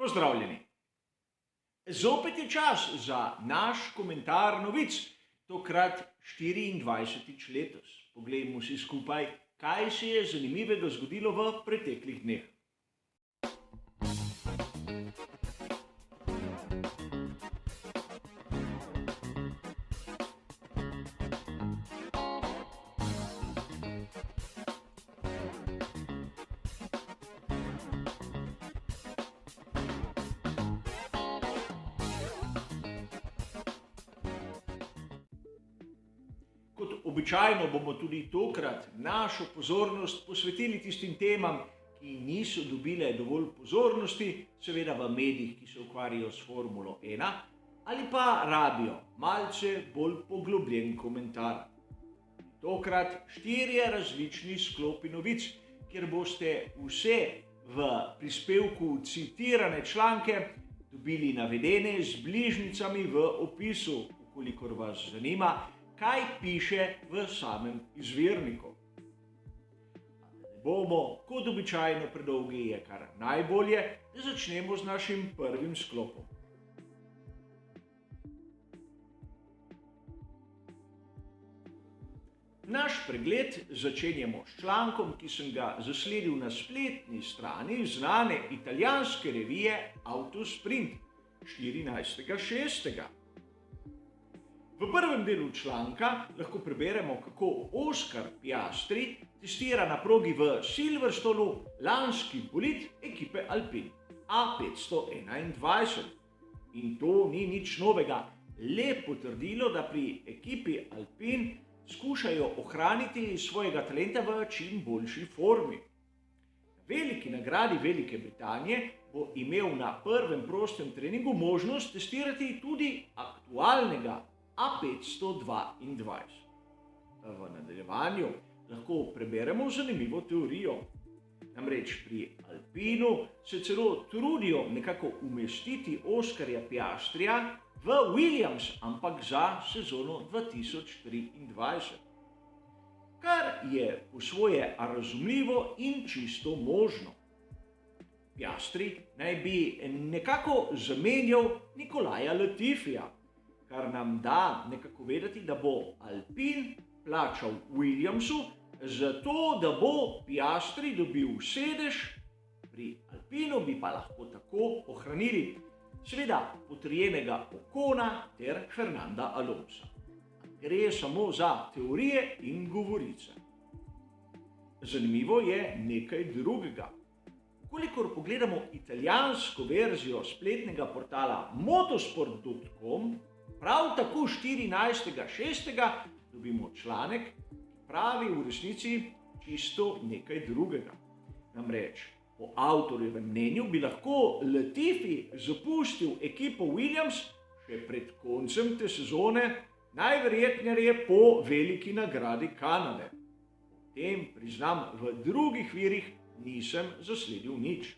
Pozdravljeni. Zopet je čas za naš komentar novic, tokrat 24. letos. Poglejmo si skupaj, kaj se je zanimivega zgodilo v preteklih dneh. Kot običajno bomo tudi tokrat našo pozornost posvetili tistim temam, ki niso dobile dovolj pozornosti, seveda v medijih, ki se ukvarjajo s Formulo 1, ali pa rabijo malce bolj poglobljen komentar. Tokrat 4 različni sklopi novic, kjer boste vse v prispevku citirane članke dobili navedene z bližnjicami v opisu, kolikor vas zanima, kaj piše v samem izvirniku. Ne bomo, kot običajno predolgi, je kar najbolje, da začnemo z našim prvim sklopom. Naš pregled začenjamo s člankom, ki sem ga zasledil na spletni strani znane italijanske revije Autosprint 14.6. V prvem delu članka lahko preberemo, kako Oscar Piastri testira na progi v Silverstonu lanski bolid ekipe Alpine A521. In to ni nič novega, le potrdilo, da pri ekipi Alpine skušajo ohraniti svojega talenta v čim boljši formi. Na veliki nagradi Velike Britanije bo imel na prvem prostem treningu možnost testirati tudi aktualnega A522. V nadaljevanju lahko preberemo zanimivo teorijo. Namreč pri Alpinu se celo trudijo nekako umestiti Oscarja Piastrija v Williams, ampak za sezono 2023. Kar je po svoje razumljivo in čisto možno. Piastri naj bi nekako zamenjal Nicolaja Latifija, kar nam da nekako vedeti, da bo Alpine plačal Williamsu, zato da bo Piastri dobil sedež, pri Alpinu bi pa lahko tako ohranili seveda potrjenega Ocona ter Fernanda Alonsa. Gre samo za teorije in govorice. Zanimivo je nekaj drugega. Kolikor pogledamo italijansko verzijo spletnega portala motosport.com, prav tako 14.6. dobimo članek, ki pravi v resnici čisto nekaj drugega. Namreč, po avtorjevem mnenju bi lahko Latifi zapustil ekipo Williams še pred koncem te sezone, najverjetneje po veliki nagradi Kanade. O tem, priznam, v drugih virih nisem zasledil nič.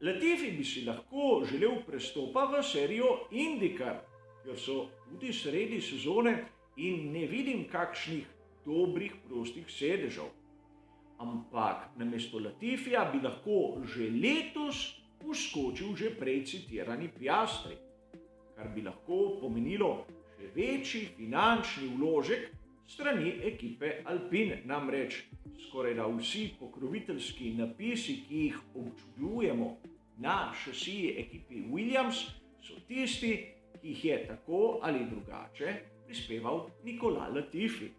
Latifi bi si lahko želel prestopa v serijo IndyCar, ker so tudi sredi sezone in ne vidim kakšnih dobrih prostih sedežev. Ampak namesto Latifija bi lahko že letos uskočil že prej citirani Piastri, kar bi lahko pomenilo še večji finančni vložek strani ekipe Alpine. Namreč skorajda vsi pokroviteljski napisi, ki jih občudujemo na šasiji ekipi Williams, so tisti, ki jih je tako ali drugače prispeval Nicola Latifi.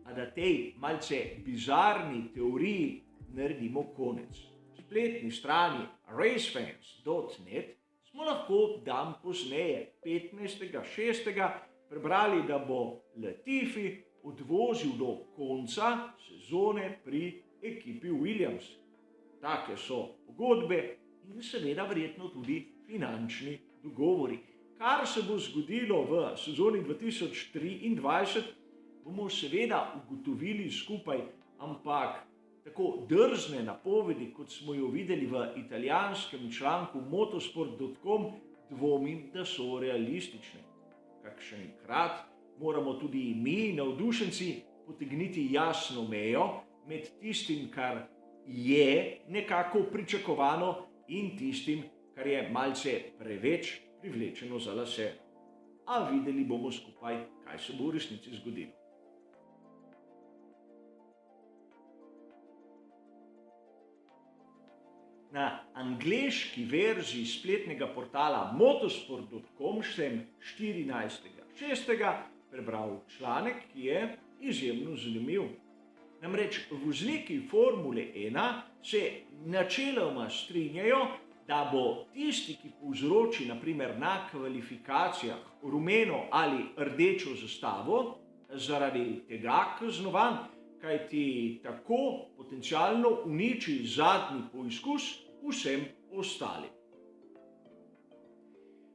A da tej malce bizarni teoriji naredimo konec. Na spletni strani racefans.net smo lahko dan pozneje, 15.6. prebrali, da bo Latifi odvozil do konca sezone pri ekipi Williams. Take so pogodbe in seveda verjetno tudi finančni dogovori. Kar se bo zgodilo v sezoni 2023, bomo seveda ugotovili skupaj, ampak tako drzne napovedi, kot smo jo videli v italijanskem članku motosport.com, dvomim, da so realistične. Kakšenkrat moramo tudi mi, navdušenci, potegniti jasno mejo med tistim, kar je nekako pričakovano in tistim, kar je malce preveč privlečeno za lase. A videli bomo skupaj, kaj se bo v resnici zgodilo. Na angleški verziji spletnega portala motorsport.com sem 14.6. prebral članek, ki je izjemno zanimiv. Namreč vozniki Formule 1 se načeloma strinjajo, da bo tisti, ki povzroči na primer na kvalifikacijah rumeno ali rdečo zastavo, zaradi tega kaznovan, kajti tako potencialno uniči zadnji poizkus vsem ostalim.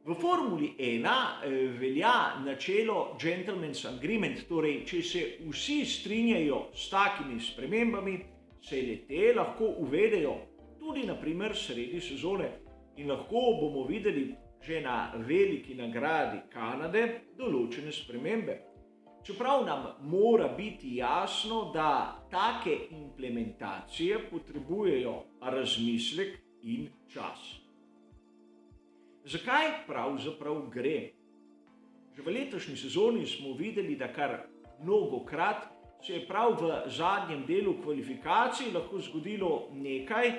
V Formuli 1 velja načelo Gentleman's Agreement, torej če se vsi strinjajo s takimi spremembami, se le-te lahko uvedejo tudi na primer sredi sezone in lahko bomo videli že na veliki nagradi Kanade določene spremembe. Čeprav nam mora biti jasno, da take implementacije potrebujejo razmislek in čas. Zakaj pravzaprav gre? Že v letošnji sezoni smo videli, da kar mnogokrat se je prav v zadnjem delu kvalifikacij lahko zgodilo nekaj,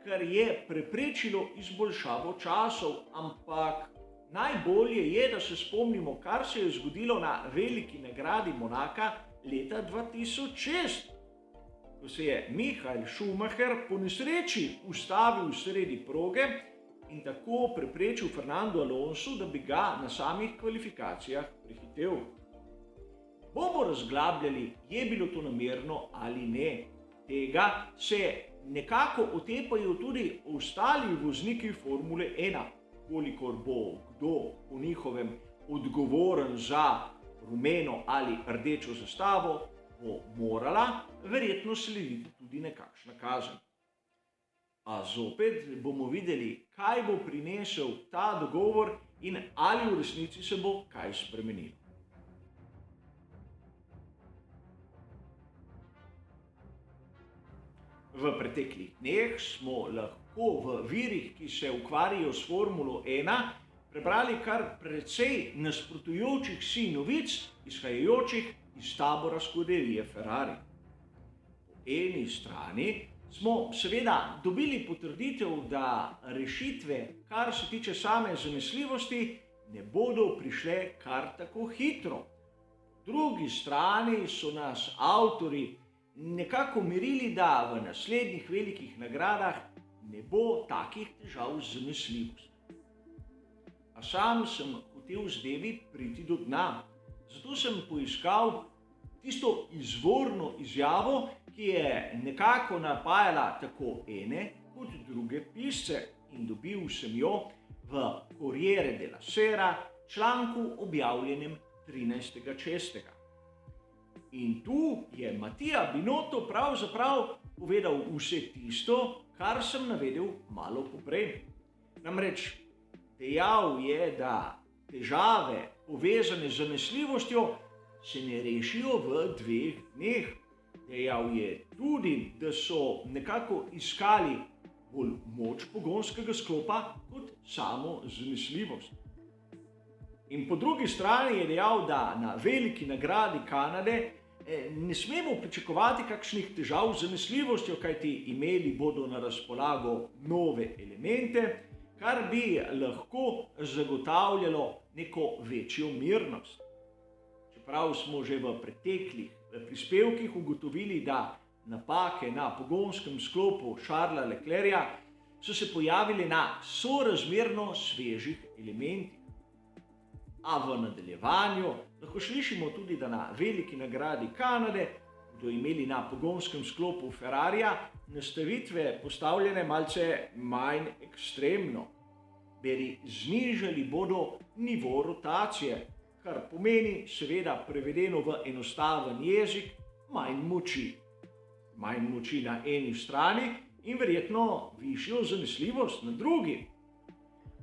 kar je preprečilo izboljšavo časov, ampak najbolje je, da se spomnimo, kar se je zgodilo na veliki nagradi Monaka leta 2006, ko se je Michael Schumacher po nesreči ustavil sredi proge in tako preprečil Fernando Alonso, da bi ga na samih kvalifikacijah prehitel. Bomo razglabljali, je bilo to namerno ali ne. Tega se nekako otepajo tudi ostali vozniki Formule 1. Kolikor bo kdo po njihovem odgovoren za rumeno ali rdečo zastavo, bo morala verjetno slediti tudi nekakšna kazen. A zopet bomo videli, kaj bo prinesel ta dogovor in ali v resnici se bo kaj spremenilo. V preteklih dneh smo lahko v virih, ki se ukvarjajo s Formulo 1, prebrali kar precej nasprotujočih si novic, izhajajočih iz tabora scuderie Ferrari. Po eni strani smo seveda dobili potrditev, da rešitve, kar se tiče same zanesljivosti, ne bodo prišle kar tako hitro. Po drugi strani so nas avtorji nekako mirili, da v naslednjih velikih nagradah ne bo takih težav z zanesljivostjo. A sam sem hotel z devi priti do dna, zato sem poiskal tisto izvorno izjavo, ki je nekako napajala tako ene kot druge pisce, in dobil sem jo v Corriere della Sera, članku objavljenem 13.6. In tu je Mattia Binotto pravzaprav povedal vse tisto, kar sem navedel malo poprej. Namreč dejal je, da težave povezane z zanesljivostjo se ne rešijo v 2 dneh. Dejal je tudi, da so nekako iskali bolj moč pogonskega sklopa kot samo zanesljivost. In po drugi strani je dejal, da na veliki nagradi Kanade ne smemo pričakovati kakšnih težav z zanesljivostjo, kajti imeli bodo na razpolago nove elemente, kar bi lahko zagotavljalo neko večjo mirnost. Čeprav smo že v preteklih prispevkih ugotovili, da napake na pogonskem sklopu Charlesa Leclerca so se pojavile na sorazmerno svežih elementih. A v nadaljevanju lahko slišimo tudi, da na veliki nagradi Kanade bodo imeli na pogonskem sklopu Ferrarija nastavitve postavljene malce manj ekstremno. Beri, znižali bodo nivo rotacije, kar pomeni seveda prevedeno v enostaven jezik manj moči. Manj moči na eni strani in verjetno višjo zanesljivost na drugi.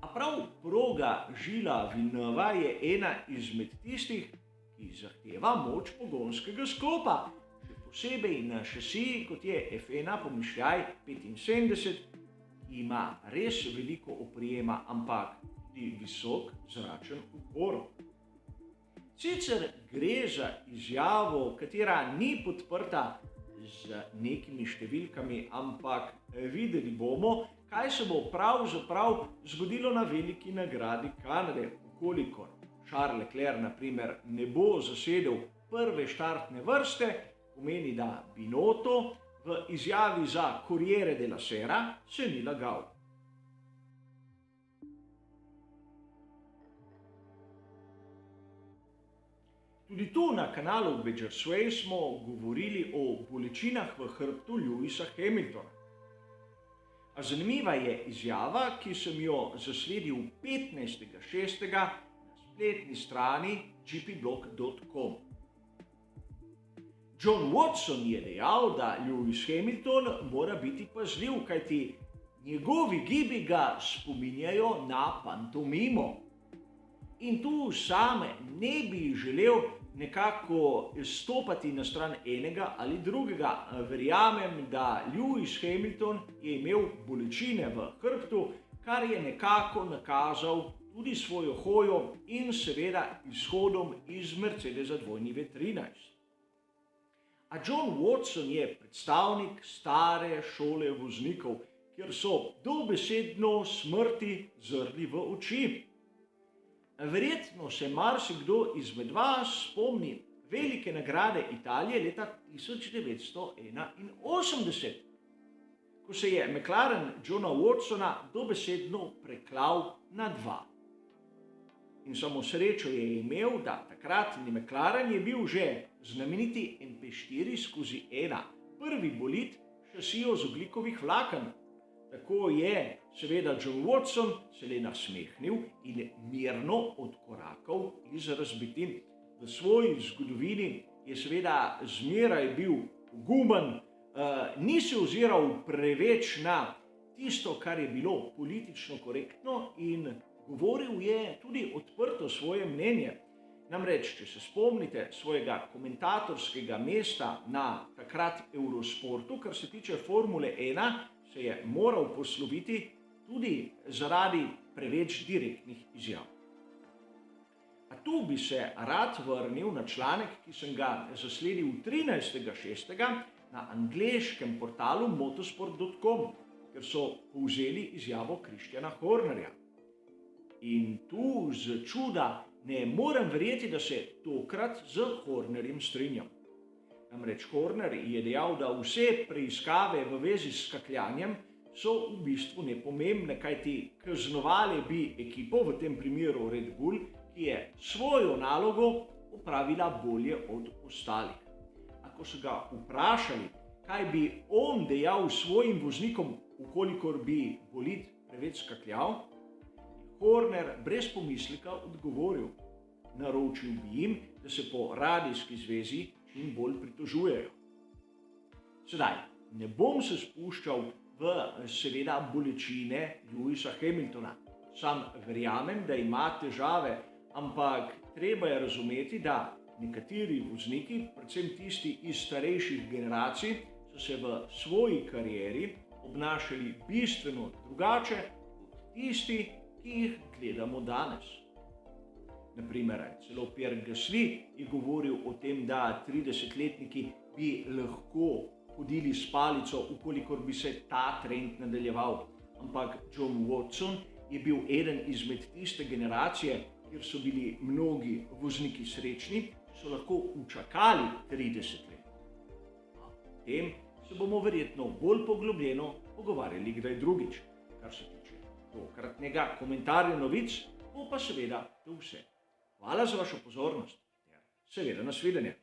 A prav proga Gilesa Villeneuva je ena izmed tistih, ki zahteva moč pogonskega sklopa, še posebej na šasiji, kot je F1 pomišljaj 75, ima res veliko oprijema, ampak tudi visok zračen upor. Sicer gre za izjavo, katera ni podprta z nekimi številkami, ampak videli bomo, kaj se bo pravzaprav zgodilo na veliki nagradi Kanade, ukolikor Charles Leclerc, na primer, ne bo zasedel prve štartne vrste, pomeni, da Binotto v izjavi za Corriere della Sera se ni lagal. Tudi tu na kanalu Badger smo govorili o bolečinah v hrbtu Lewisa Hamiltona. A zanimiva je izjava, ki sem jo zasledil 15.6. na spletni strani gpblog.com. John Watson je dejal, da Lewis Hamilton mora biti pazljiv, kajti njegovi gibi ga spominjajo na pantomimo. In tu sam ne bi želel nekako stopati na stran enega ali drugega. Verjamem, da Lewis Hamilton je imel bolečine v hrbtu, kar je nekako nakazal tudi svojo hojo in seveda izhodom iz Mercedesa V13. A John Watson je predstavnik stare šole voznikov, kjer so dobesedno smrti zrli v oči. Verjetno se marsikdo izmed vas spomni velike nagrade Italije leta 1981, ko se je McLaren Johna Watsona dobesedno preklal na dva. In samo srečo je imel, da takratni McLaren je bil že znameniti MP4/1, prvi bolid šasijo z ogljikovih vlaken. Tako je seveda John Watson se le nasmehnil in mirno odkorakal iz razbitin. V svoji zgodovini je seveda zmeraj bil pogumen, ni se oziral preveč na tisto, kar je bilo politično korektno, in govoril je tudi odprto svoje mnenje. Namreč, če se spomnite svojega komentatorskega mesta na takrat Eurosportu, kar se tiče Formule 1, se je moral posloviti tudi zaradi preveč direktnih izjav. A tu bi se rad vrnil na članek, ki sem ga zasledil 13.6. na angleškem portalu motorsport.com, ker so povzeli izjavo Christiana Hornerja. In tu z čuda ne morem verjeti, da se tokrat z Hornerjem strinjam. Namreč Horner je dejal, da vse preiskave v vezi s skakljanjem so v bistvu nepomembne, kajti kaznovali bi ekipo, v tem primeru Red Bull, ki je svojo nalogo opravila bolje od ostalih. A ko so ga vprašali, kaj bi on dejal svojim voznikom, ukolikor bi bolid preveč skakljal, Horner brez pomisleka odgovoril: naročil bi jim, da se po radijski zvezi čim bolj pritožujejo. Sedaj, ne bom se spuščal v seveda bolečine Lewisa Hamiltona. Sam verjamem, da ima težave, ampak treba je razumeti, da nekateri vozniki, predvsem tisti iz starejših generacij, so se v svoji karieri obnašali bistveno drugače od tisti, ki jih gledamo danes. Naprimer, celo Pierre Gasly je govoril o tem, da 30-letniki bi lahko hodili s palico, ukolikor bi se ta trend nadaljeval. Ampak John Watson je bil eden izmed tiste generacije, kjer so bili mnogi vozniki srečni, ki so lahko učakali 30 let. O tem se bomo verjetno bolj poglobljeno pogovarjali kdaj drugič. Kar se tiče tokratnega komentarja novic, bo pa seveda to vse. Hvala za vašo pozornost ter seveda nasvidenje.